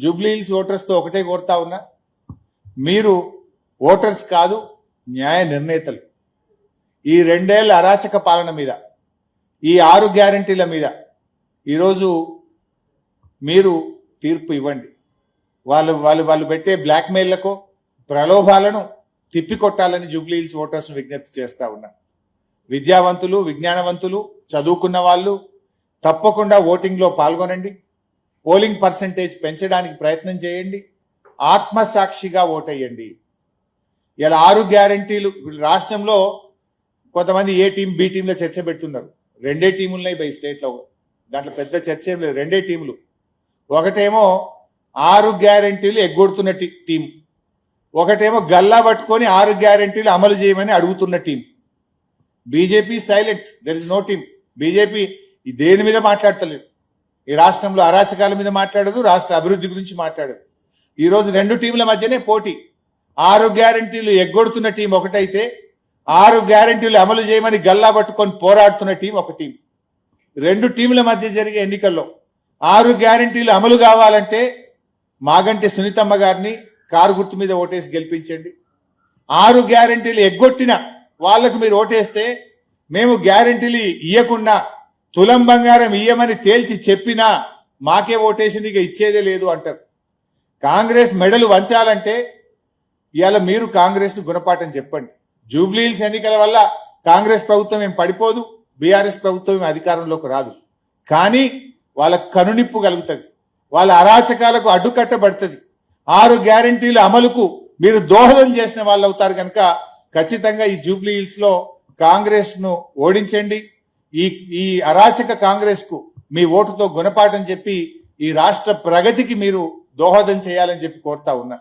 Jubilee hills ఓటర్స్తో ఒకటే కోరుతా ఉన్నా, మీరు ఓటర్స్ కాదు, న్యాయ నిర్ణేతలు. ఈ 2 ఏళ్ల అరాచక పాలన మీద, ఈ 6 గ్యారంటీల మీద ఈరోజు మీరు తీర్పు ఇవ్వండి. వాళ్ళు పెట్టే బ్లాక్మెయిల్లకు, ప్రలోభాలను తిప్పికొట్టాలని జూబ్లీ హిల్స్ ఓటర్స్ను విజ్ఞప్తి చేస్తా ఉన్నా. విద్యావంతులు, విజ్ఞానవంతులు, చదువుకున్న వాళ్ళు తప్పకుండా ఓటింగ్లో పాల్గొనండి. పోలింగ్ పర్సంటేజ్ పెంచడానికి ప్రయత్నం చేయండి. ఆత్మసాక్షిగా ఓటేయండి. ఇలా 6 గ్యారంటీలు రాష్ట్రంలో కొంతమంది ఏ టీం బి టీంలో చర్చ పెడుతున్నారు. 2 టీములు ఉన్నాయి బై స్టేట్లో. దాంట్లో పెద్ద చర్చ ఏం లేదు. 2 టీములు. ఒకటేమో 6 గ్యారంటీలు ఎగ్గొడుతున్న టీం, ఒకటేమో గల్లా పట్టుకొని 6 గ్యారంటీలు అమలు చేయమని అడుగుతున్న team. BJP silent, there is no team. BJP దేని మీద మాట్లాడతలేదు. ఈ రాష్ట్రంలో అరాచకాల మీద మాట్లాడదు, రాష్ట్ర అభివృద్ధి గురించి మాట్లాడదు. ఈరోజు 2 టీంల మధ్యనే పోటీ. 6 గ్యారంటీలు ఎగ్గొడుతున్న టీం ఒకటైతే, 6 గ్యారంటీలు అమలు చేయమని గల్లా పట్టుకొని పోరాడుతున్న టీం ఒక టీం. 2 టీంల మధ్య జరిగే ఎన్నికల్లో 6 గ్యారంటీలు అమలు కావాలంటే మాగంటి సునీతమ్మ గారిని కారు గుర్తు మీద ఓటేసి గెలిపించండి. 6 గ్యారంటీలు ఎగ్గొట్టిన వాళ్లకు మీరు ఓటేస్తే, మేము గ్యారంటీలు ఇయ్యకుండా తులం బంగారం ఇయ్యమని తేల్చి చెప్పినా మాకే ఓటేసింది, ఇక ఇచ్చేదే లేదు అంటారు. కాంగ్రెస్ మెడలు వంచాలంటే ఇవాళ మీరు కాంగ్రెస్ను గుణపాఠం చెప్పండి. జూబ్లీ హిల్స్ ఎన్నికల వల్ల కాంగ్రెస్ ప్రభుత్వం ఏం పడిపోదు, బీఆర్ఎస్ ప్రభుత్వం ఏం అధికారంలోకి రాదు. కానీ వాళ్ళ కనునిప్పు కలుగుతుంది, వాళ్ళ అరాచకాలకు అడ్డుకట్టబడుతుంది. 6 గ్యారంటీల అమలుకు మీరు దోహదం చేసిన వాళ్ళు అవుతారు. కనుక ఖచ్చితంగా ఈ జూబ్లీ హిల్స్లో కాంగ్రెస్ను ఓడించండి. ఈ అరాచక కాంగ్రెస్కు మీ ఓటుతో గుణపాఠం చెప్పి ఈ రాష్ట్ర ప్రగతికి మీరు దోహదం చేయాలని చెప్పి కోరుతా ఉన్నా.